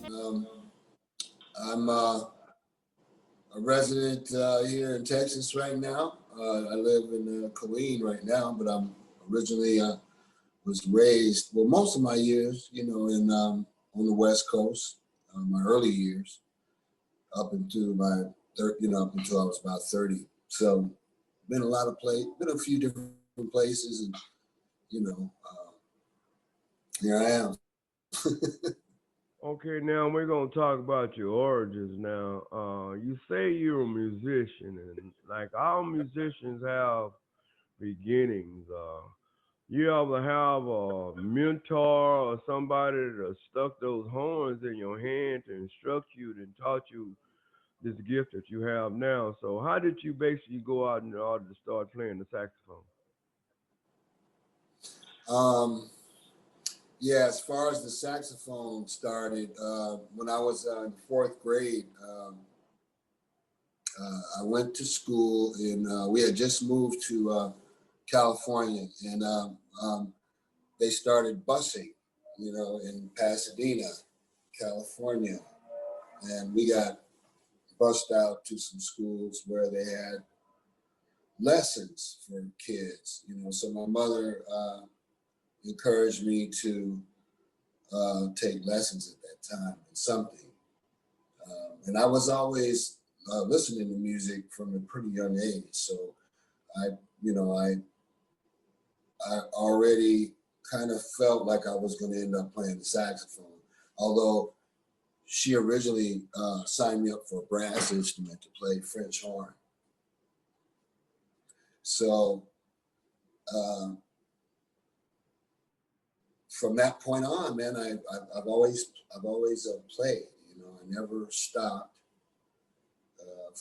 Um, I'm a resident here in Texas right now. I live in Killeen right now, but I'm originally was raised, well, most of my years, in on the West Coast, my early years, up until up until I was about 30. So, been been a few different places, and you know, here I am. Okay, now we're gonna talk about your origins. Now, you say you're a musician, and like all musicians have beginnings. You ever have a mentor or somebody that stuck those horns in your hand to instruct you and taught you this gift that you have now? So, how did you basically go out in order to start playing the saxophone? Um, yeah, as far as the saxophone started, when I was in fourth grade, I went to school, and we had just moved to California, and they started busing, in Pasadena, California, and we got bussed out to some schools where they had lessons for kids. So my mother encouraged me to take lessons at that time in something, and I was always listening to music from a pretty young age. So I, you know, I already kind of felt like I was going to end up playing the saxophone, although she originally signed me up for a brass instrument to play French horn. So uh, from that point on, man, I've always played. I never stopped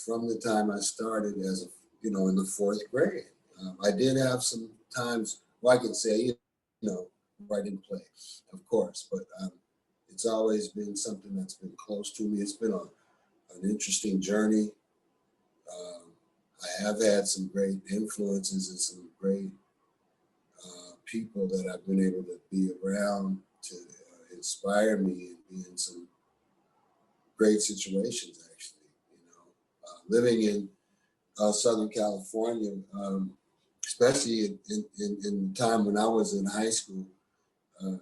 from the time I started as in the fourth grade. I did have some times, well, I can say, where I didn't play, of course, but it's always been something that's been close to me. It's been an interesting journey. Um, I have had some great influences and some great people that I've been able to be around to inspire me and be in some great situations, actually. Living in Southern California, especially in the time when I was in high school, uh,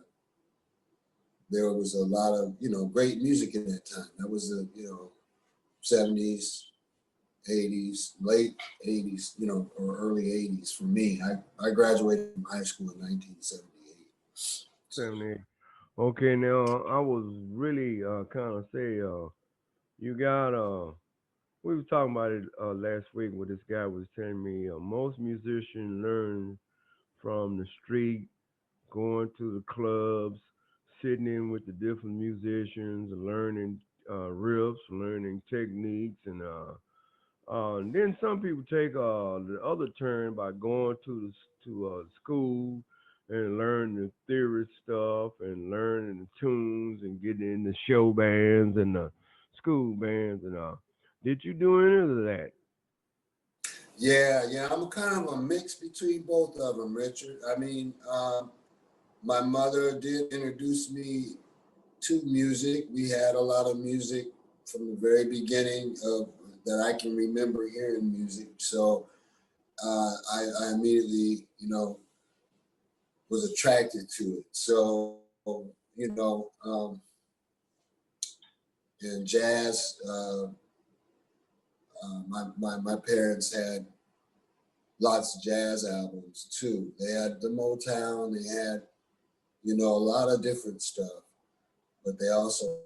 there was a lot of, great music in that time. That was the, 70s, 80s, late 80s, or early 80s for me. I graduated from high school in 1978. So, 78. Okay, now I was really kind of say you got we were talking about it last week where this guy was telling me most musicians learn from the street, going to the clubs, sitting in with the different musicians, learning riffs, learning techniques, and then some people take the other turn by going to school and learn the theory stuff and learning the tunes and getting in the show bands and the school bands and did you do any of that? yeah, I'm kind of a mix between both of them, Richard. I mean, my mother did introduce me to music. We had a lot of music from the very beginning of that I can remember hearing music. So I immediately, was attracted to it. So, in jazz, my parents had lots of jazz albums too. They had the Motown, they had, a lot of different stuff, but they also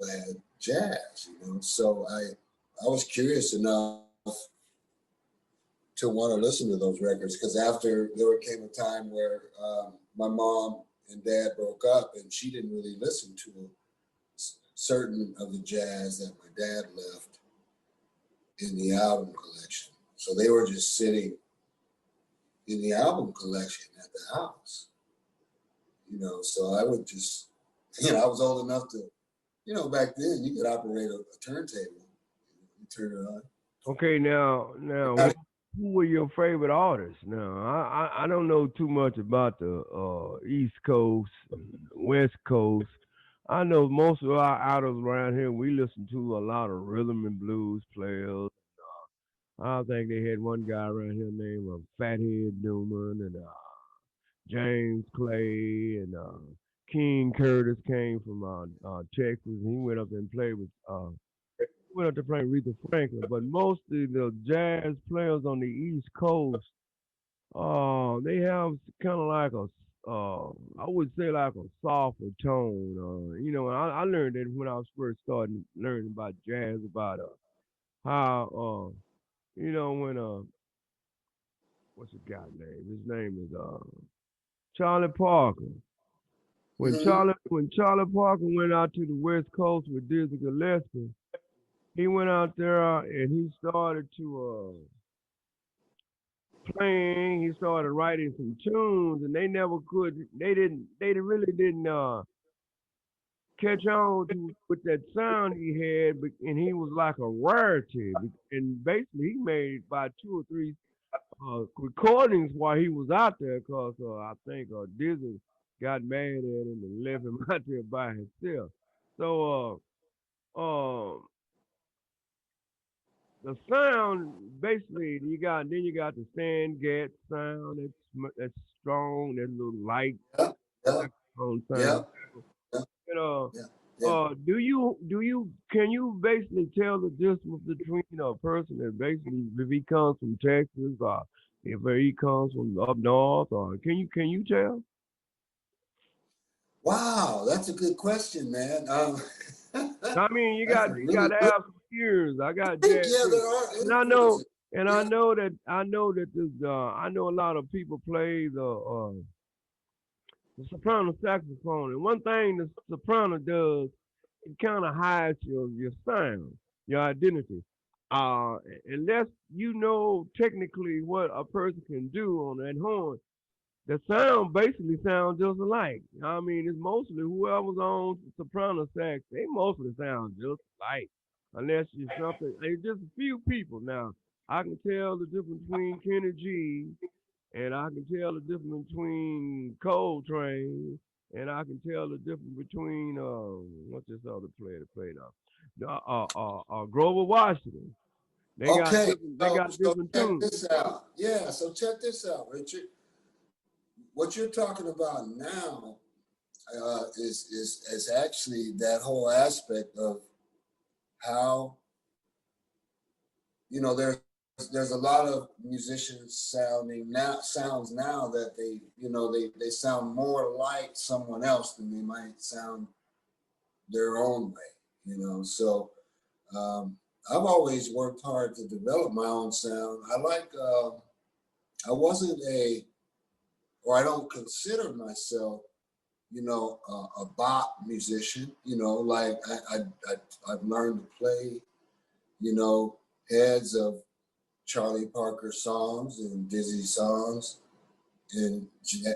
had jazz, So I was curious enough to want to listen to those records because after there came a time where my mom and dad broke up and she didn't really listen to certain of the jazz that my dad left in the album collection. So they were just sitting in the album collection at the house, so I would just, I was old enough to, back then you could operate a turntable. You turn it on. Okay, now who were your favorite artists? Now I don't know too much about the East Coast, and West Coast. I know most of our idols around here. We listen to a lot of rhythm and blues players. I think they had one guy around here named Fathead Newman and James Clay and King Curtis came from Texas. He went up and played with went up to play Aretha Franklin. But most of the jazz players on the East Coast, they have kind of like a I would say like a softer tone. You know, I learned that when I was first starting learning about jazz, about how you know when what's the guy's name? His name is Charlie Parker. Hmm. When Charlie Parker went out to the West Coast with Dizzy Gillespie, he went out there and he started to playing. He started writing some tunes, and they never could. They really didn't catch on to with that sound he had, and he was like a rarity. And basically, he made about two or three recordings while he was out there, cause I think Dizzy got mad at him and left him out there by himself. So the sound basically you got the Stan Getz sound that's strong, that little light Yeah, yeah, saxophone yeah, sound. yeah, And yeah, yeah. do you can you basically tell the difference between a person that basically if he comes from Texas or if he comes from up north or can you tell? Wow, that's a good question, man. I mean, you That's got a you got really to good. have some ears. I I got think, jazz yeah, ears, there are and I know influences. and Yeah. I know that this I know a lot of people play the soprano saxophone, and one thing the soprano does, it kind of hides your sound, your identity. Uh, Unless you know technically what a person can do on that horn, the sound basically sounds just alike. I mean, it's mostly whoever's on soprano sax, they mostly sound just alike. Unless you're something, it's just a few people. Now, I can tell the difference between Kenny G and I can tell the difference between Coltrane, and I can tell the difference between what's this other player that played Grover Washington. Okay, They got so different check tunes. this out. Yeah, so check this out, Richard. What you're talking about now is actually that whole aspect of how there's a lot of musicians sounds now that they sound more like someone else than they might sound their own way. So um, I've always worked hard to develop my own sound. I wasn't a or I don't consider myself a bop musician. Like I've learned to play you know heads of Charlie Parker songs and Dizzy songs and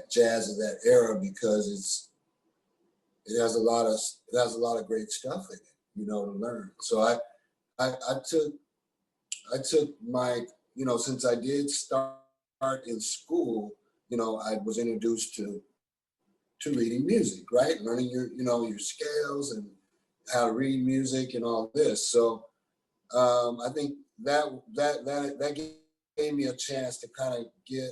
jazz of that era because it has a lot of great stuff in it, to learn. So I took my since I did start in school, I was introduced to reading music, right? Learning your scales and how to read music and all this. So I think that gave me a chance to kind of get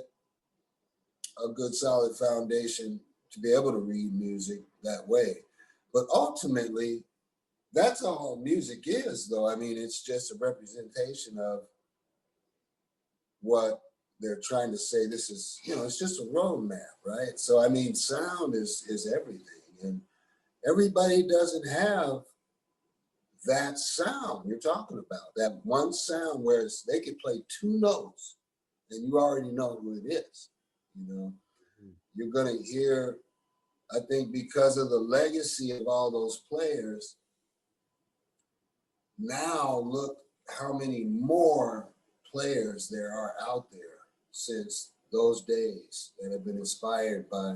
a good solid foundation to be able to read music that way. But ultimately, that's all music is, though. I mean, it's just a representation of what they're trying to say. This is, it's just a roadmap, right? So, I mean, sound is everything, and everybody doesn't have that sound you're talking about. That one sound where they could play two notes, and you already know who it is. You know, you're gonna hear. I think because of the legacy of all those players, now look how many more players there are out there since those days that have been inspired by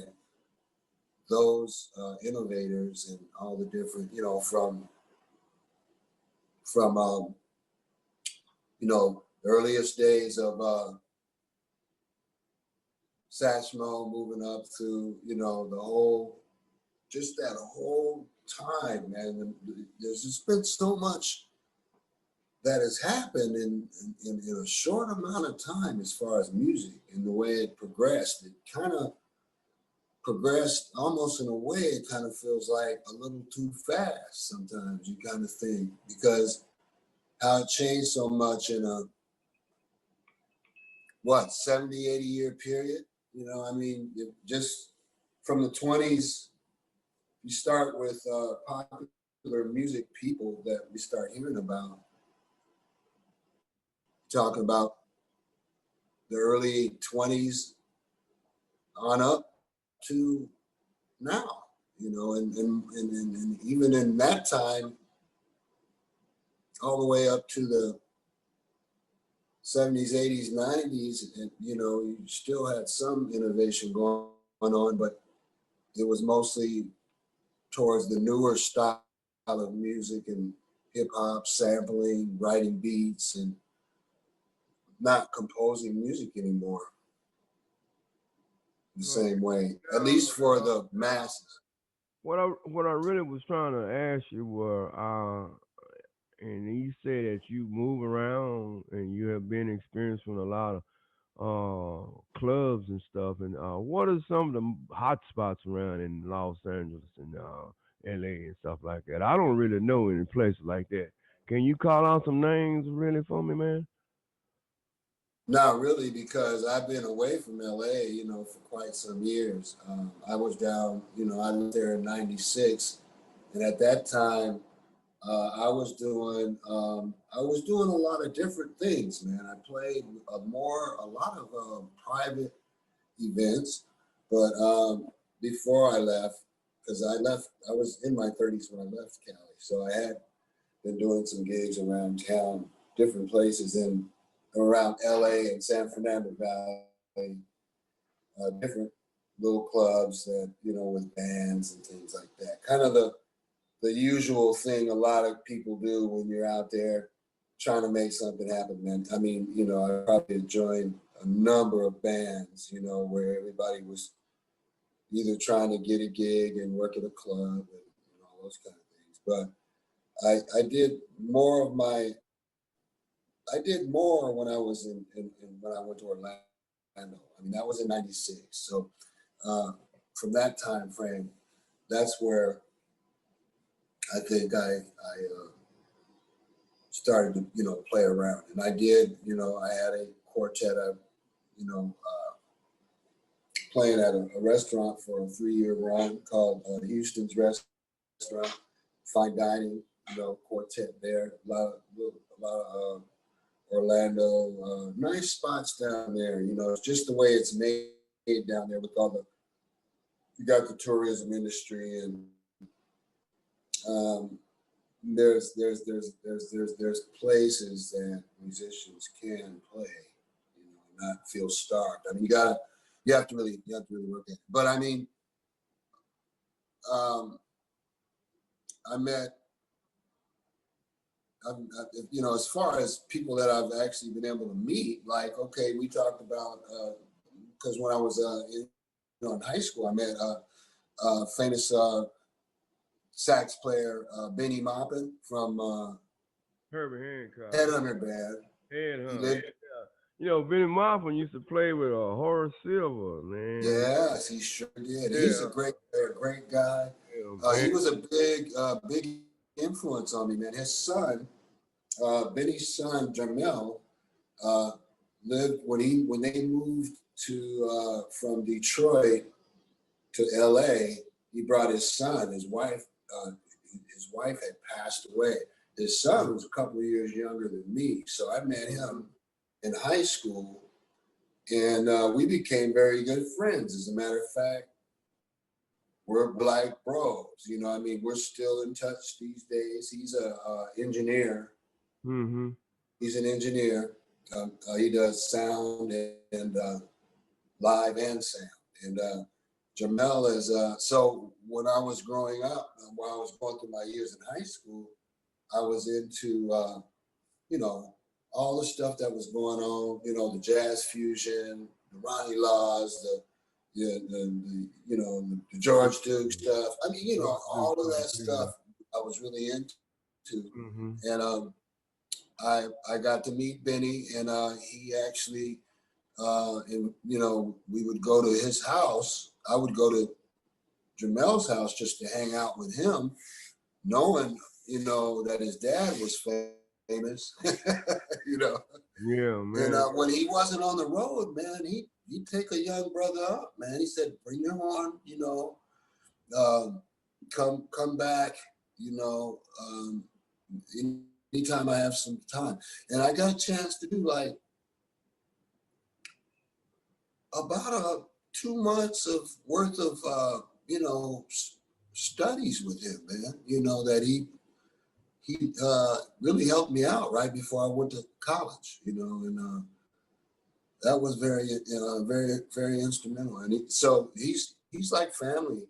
those innovators and all the different, from the earliest days of Satchmo moving up through, the whole, just that whole time, man. There's just been so much that has happened in a short amount of time as far as music and the way it progressed. It kind of progressed almost in a way, it kind of feels like a little too fast sometimes, you kind of think, because how it changed so much in a, 70, 80-year period. You know, I mean, just from the 20s, you start with popular music people that we start hearing about, talking about the early 20s on up to now, you know, and even in that time, all the way up to the 70s, 80s, 90s, and, you know, you still had some innovation going on, but it was mostly towards the newer style of music and hip hop, sampling, writing beats, and not composing music anymore the same way, at least for the masses. What I really was trying to ask you were, and you say that you move around and you have been experiencing a lot of clubs and stuff. And what are some of the hot spots around in Los Angeles and LA and stuff like that? I don't really know any places like that. Can you call out some names really for me, man? Not really, because I've been away from LA, you know, for quite some years. I was down, you know, I lived there in '96, and at that time, I was doing a lot of different things, man. I played a lot of private events, but before I left, because I was in my 30s when I left Cali, so I had been doing some gigs around town, different places in around LA and San Fernando Valley, different little clubs that, you know, with bands and things like that. Kind of the usual thing a lot of people do when you're out there trying to make something happen, man. I mean, you know, I probably joined a number of bands, you know, where everybody was either trying to get a gig and work at a club and, you know, all those kind of things. But I did more of my, I did more when I was when I went to Orlando. I mean, that was in '96. So from that time frame, that's where I think I started to, you know, play around. And I did, you know, I had a quartet of, you know, playing at a restaurant for a 3-year run called Houston's Restaurant, fine dining, you know, quartet there. A lot of Orlando, nice spots down there. You know, it's just the way it's made down there with all the, you got the tourism industry and there's places that musicians can play, you know, not feel starved. I mean, you have to really work at it. But I mean, I met, you know, as far as people that I've actually been able to meet, like, okay, we talked about, because when I was in high school, I met famous sax player Benny Maupin from Herbie Hancock. Headhunter Band. He Headhunter. lived, You know, Benny Maupin used to play with Horace Silver, man. yes, he sure did. He's Yeah, a great player, great guy. yeah, He was a big influence on me, man. His son, Benny's son, Jamel, uh, lived when they moved to from Detroit to LA. He brought his son. His wife had passed away. His son was a couple of years younger than me, so I met him in high school, and we became very good friends. As a matter of fact, we're like bros. You know, I mean, we're still in touch these days. He's a engineer. Mm-hmm. He's an engineer. He does sound and live and sound. And Jamel is, so when I was growing up, while I was going through my years in high school, I was into, you know, all the stuff that was going on, you know, the jazz fusion, the Ronnie Laws, yeah, you know, the George Duke stuff. I mean, you know, all of that stuff I was really into. Mm-hmm. And I got to meet Benny, and he actually, and you know, we would go to his house. I would go to Jamel's house just to hang out with him, knowing, you know, that his dad was famous, you know. Yeah, And man. when he wasn't on the road, man, he'd take a young brother up, man. He said, "Bring your horn, you know, come back, you know, anytime I have some time." And I got a chance to do like about 2 months of worth of you know, studies with him, man. You know, that he really helped me out right before I went to college, you know, and that was very instrumental. And so he's like family,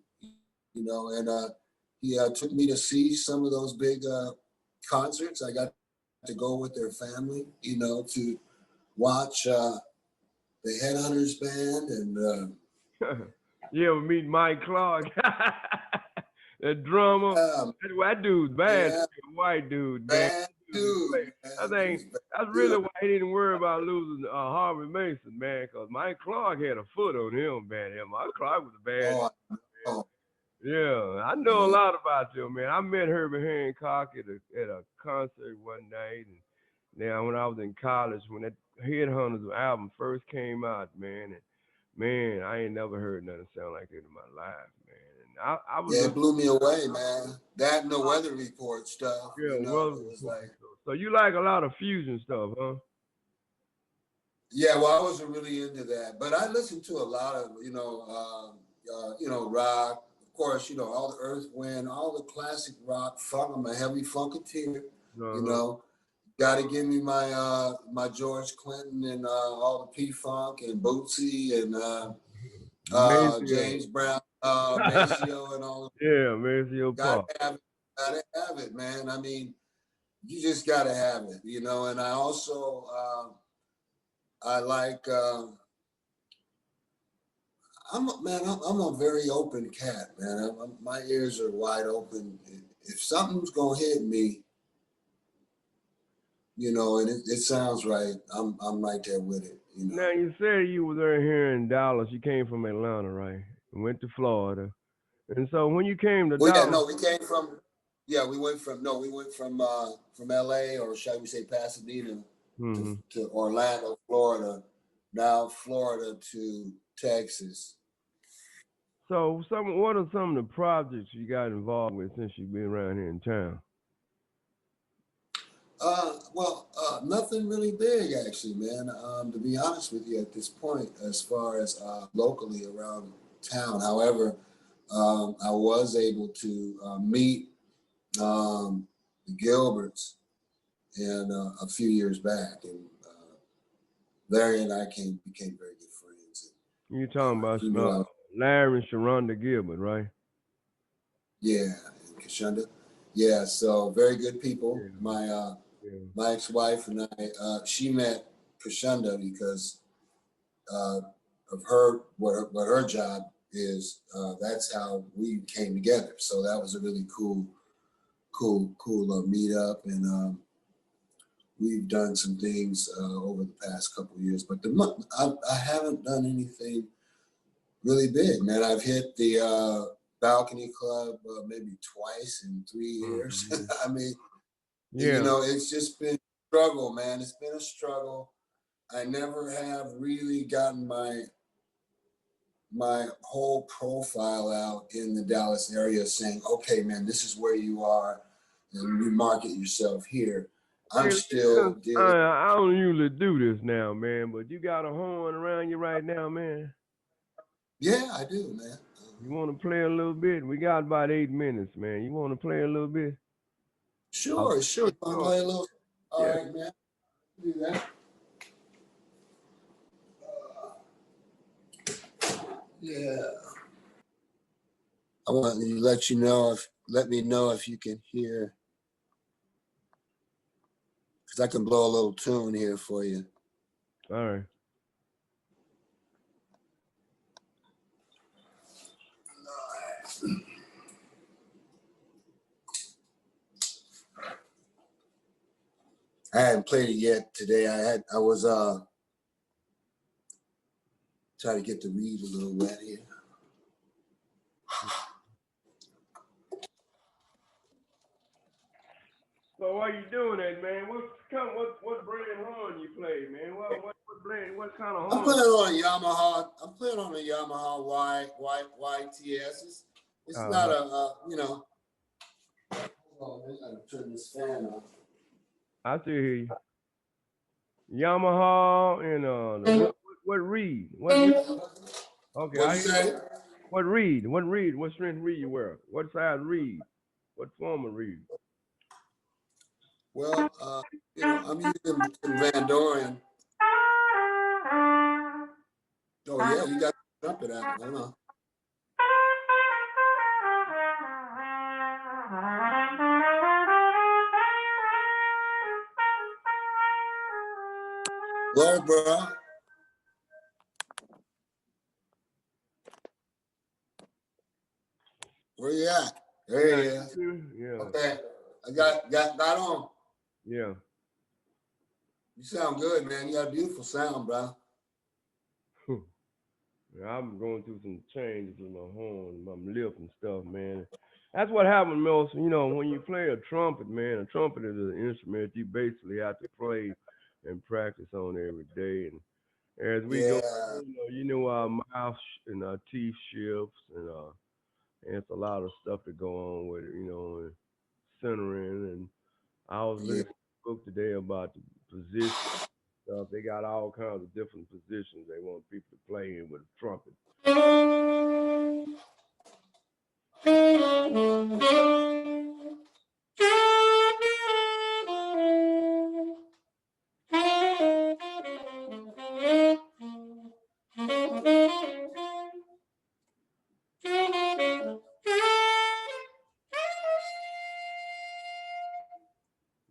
you know. And he took me to see some of those big concerts. I got to go with their family, you know, to watch the Headhunters band, and You ever meet Mike Clark? That drummer. um, That dude's bad. yeah, White dude, man. bad Dude can play. dude, I man, he think was bad that's really dude. why he didn't worry about losing Harvey Mason, man, because Mike Clark had a foot on him, man. Yeah, Mike Clark was a bad. Oh, oh, Yeah, I know a yeah, lot about you, man. I met Herbie Hancock at a concert one night, and now when I was in college, when that Headhunters album first came out, man, and man, I ain't never heard nothing sound like it in my life, man. And I was yeah, it looking, blew me away, man. That and the weather report stuff, yeah, you know, well, it was like, so you like a lot of fusion stuff, huh? yeah, well, I wasn't really into that, but I listened to a lot of, you know, rock. Of course, you know, all the Earth, Wind, all the classic rock, funk. I'm a heavy funketeer, you Uh-huh. know. Got to give me my my George Clinton and all the P Funk and Bootsy and Maceo. James Brown, Maceo, and all. Yeah, Maceo Got Park. to have it. Got to have it, man. I mean, you just got to have it, you know. And I also I like. I'm a very open cat, man. My ears are wide open. If something's gonna hit me, you know, and it sounds right, I'm right there with it, you know. Now you said you was there here in Dallas. You came from Atlanta, right? And went to Florida. And so when you came to Well, yeah, Dallas, no, we came from, yeah, we went from L.A., or shall we say Pasadena, hmm to Orlando, Florida, now Florida to Texas. so what are some of the projects you got involved with since you've been around here in town? Nothing really big actually, man. To be honest with you, at this point, as far as locally around town. However, I was able to meet the Gilberts and a few years back, and Larry and I became very good friends. You talking about He knew I was, Larry and Sharonda Gilbert, right? yeah, and Kashunda, yeah. So very good people. Yeah, yeah. My ex-wife and I, she met Kashunda because uh, of what her job is. That's how we came together. So that was a really cool meet up, and we've done some things over the past couple of years. But I haven't done anything really big, man. I've hit the balcony club maybe twice in 3 years. hmm I mean, you Yeah. know, it's just been a struggle, man. It's been a struggle. I never have really gotten my whole profile out in the Dallas area saying, okay, man, this is where you are, and you market yourself here. I'm Hey, still listen, dealing. I don't usually do this now, man, but you got a horn around you right now, man. Yeah, I do, man. You want to play a little bit? We got about 8 minutes, man. You want to play a little bit? Okay. Sure. You want to Oh, play a little? All yeah. right, man. Do that. Yeah. I want to let me know if you can hear, because I can blow a little tune here for you. All right. I hadn't played it yet today. I was trying to get the reed a little wet here. So why you doing that, man? What brand horn you play, man? What brand? What kind of I'm horn? playing on a Yamaha. I'm playing on a Yamaha YTS. It's not a you know. Oh, I gotta turn this fan on. I still hear you. Yamaha and what reed? What reed? Okay, What'd I you hear say? you. What reed? What reed? What strength reed you wear? What size reed? What form of reed? Well, you know, I'm using some Van Doren. Oh yeah, you got the trumpet out. Hold on. Hello, bro. Where you at? There he is. Yeah. Okay, I got on. Yeah. You sound good, man. You got a beautiful sound, bro. Yeah, I'm going through some changes with my horn, my lip and stuff, man. That's what happened most, when you play a trumpet, man. A trumpet is an instrument you basically have to play and practice on every day. And as we go, Yeah, our mouth and our teeth shifts, and it's a lot of stuff that go on with it, and centering. And I was yeah. looking at a book today about the position stuff. They got all kinds of different positions they want people to play in with a trumpet.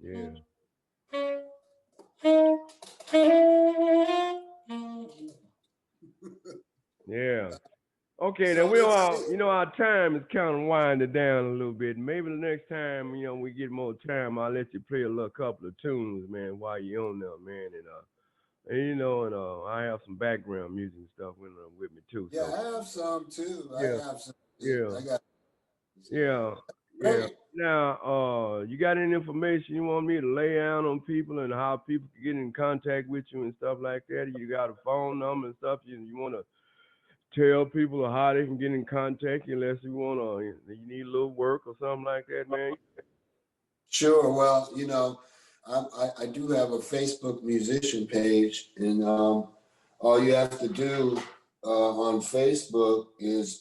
Yeah. Yeah. Okay, then So we'll let's our time is kind of winding down a little bit. Maybe the next time, we get more time, I'll let you play a little couple of tunes, man, while you're on there, man. And I have some background music and stuff with me too. yeah, So I have some too. I yeah, have some. yeah, I got. yeah, yeah. Great. Now, you got any information you want me to lay out on people and how people can get in contact with you and stuff like that? You got a phone number and stuff you want to tell people how they can get in contact unless you want to, you need a little work or something like that, man. Sure. Well, you know, I do have a Facebook musician page, and all you have to do on Facebook is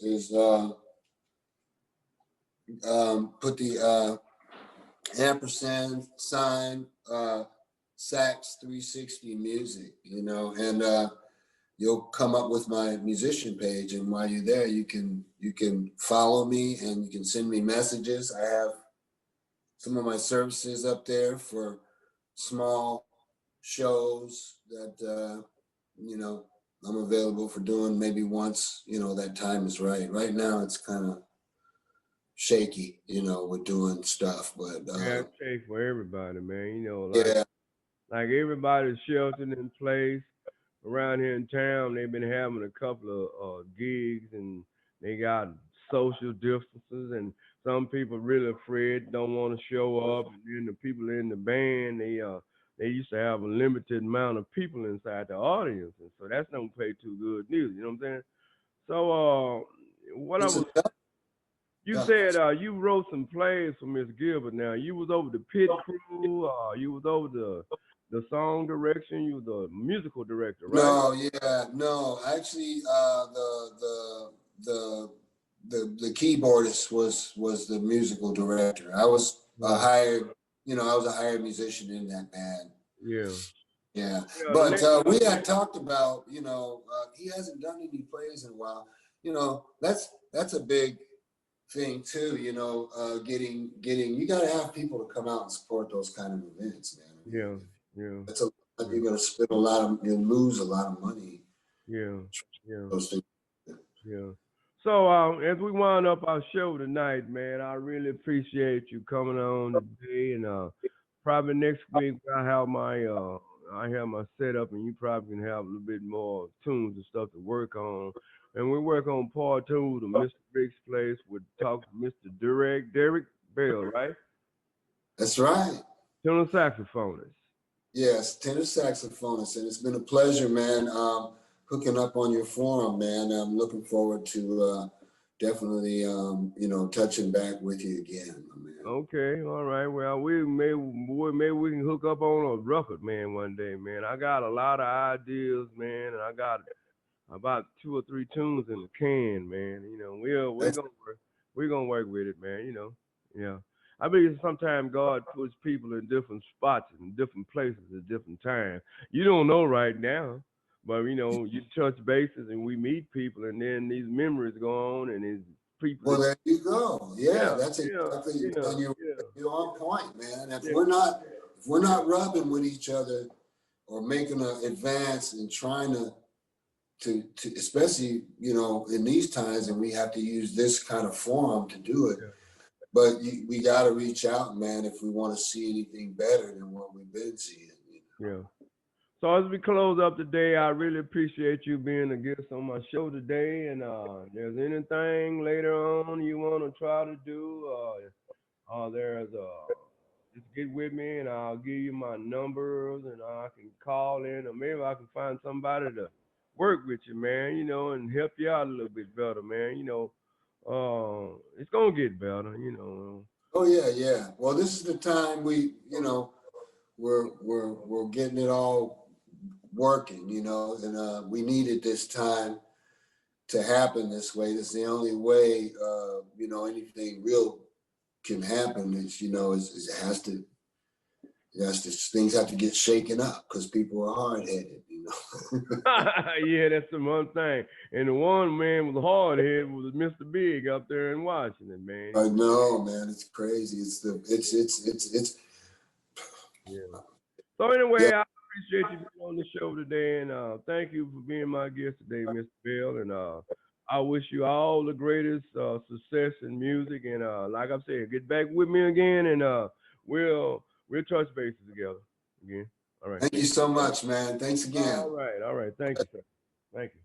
put the ampersand sign Sax 360 music, you know, and you'll come up with my musician page. And while you're there, you can follow me and you can send me messages. I have some of my services up there for small shows that you know I'm available for doing maybe once that time is right. Right now it's kind of shaky, with doing stuff, but Yeah, it's safe for everybody, man. yeah, Like everybody's sheltered in place around here in town. They've been having a couple of gigs and they got social distances, and some people really afraid, don't want to show up. And then the people in the band, they used to have a limited amount of people inside the audience, and so that's don't pay too good neither. You know what I'm saying? So what I it's a was tough, you tough. said you wrote some plays for Miss Gilbert. Now you was over the pit crew. You was over the song direction. You was the musical director, right? No, yeah, no. Actually, the the keyboardist was the musical director. I was a Uh, hired, I was a hired musician in that band. yeah, Yeah, yeah. The but next, we had talked about, he hasn't done any plays in a while. That's a big thing too. Getting you got to have people to come out and support those kind of events, man. I mean, yeah, yeah, that's a yeah, you're gonna spend a lot of, you'll lose a lot of money. yeah, yeah, Those things. yeah. So as we wind up our show tonight, man, I really appreciate you coming on today and Probably next week I have my setup, and you probably can have a little bit more tunes and stuff to work on. And we work on part two to Mr. Mrricks Place. We'll talk to Mr. Devrick Bell, right? That's right. Tenor saxophonist. Yes, tenor saxophonist, and it's been a pleasure, man. Hooking up on your forum, man. I'm looking forward to definitely, touching back with you again, my man. Okay, all right. Well, maybe we can hook up on a record, man, one day, man. I got a lot of ideas, man, and I got about 2 or 3 tunes in the can, man. That's we're gonna work with it, man. Yeah. I believe sometimes God puts people in different spots in different places at different times. You don't know right now, but you touch bases and we meet people, and then these memories go on, and these people. Well, there you go. Yeah, Yeah, that's yeah, exactly. yeah, And yeah, you're on point, man. yeah. If we're not rubbing with each other or making an advance and trying to especially in these times, and we have to use this kind of forum to do it. Yeah. But we got to reach out, man, if we want to see anything better than what we've been seeing. Yeah. So as we close up today, I really appreciate you being a guest on my show today. And there's anything later on you want to try to do, just get with me, and I'll give you my numbers, and I can call in, or maybe I can find somebody to work with you, man. And help you out a little bit better, man. It's gonna get better. Oh yeah, yeah. Well, this is the time we're getting it all working, and we needed this time to happen this way. This is the only way, anything real can happen. Is things have to get shaken up because people are hard headed. Yeah, that's the one thing. And the one man with hard head was Mr. Big up there in Washington, man. I know, man. It's crazy. It's. Yeah. So anyway, Yeah. I appreciate you being on the show today, and thank you for being my guest today, Mr. Bell. And I wish you all the greatest success in music. And like I said, get back with me again, and we'll touch bases together again. All right. Thank you so much, man. Thanks again. All right. Thank you, sir. Thank you.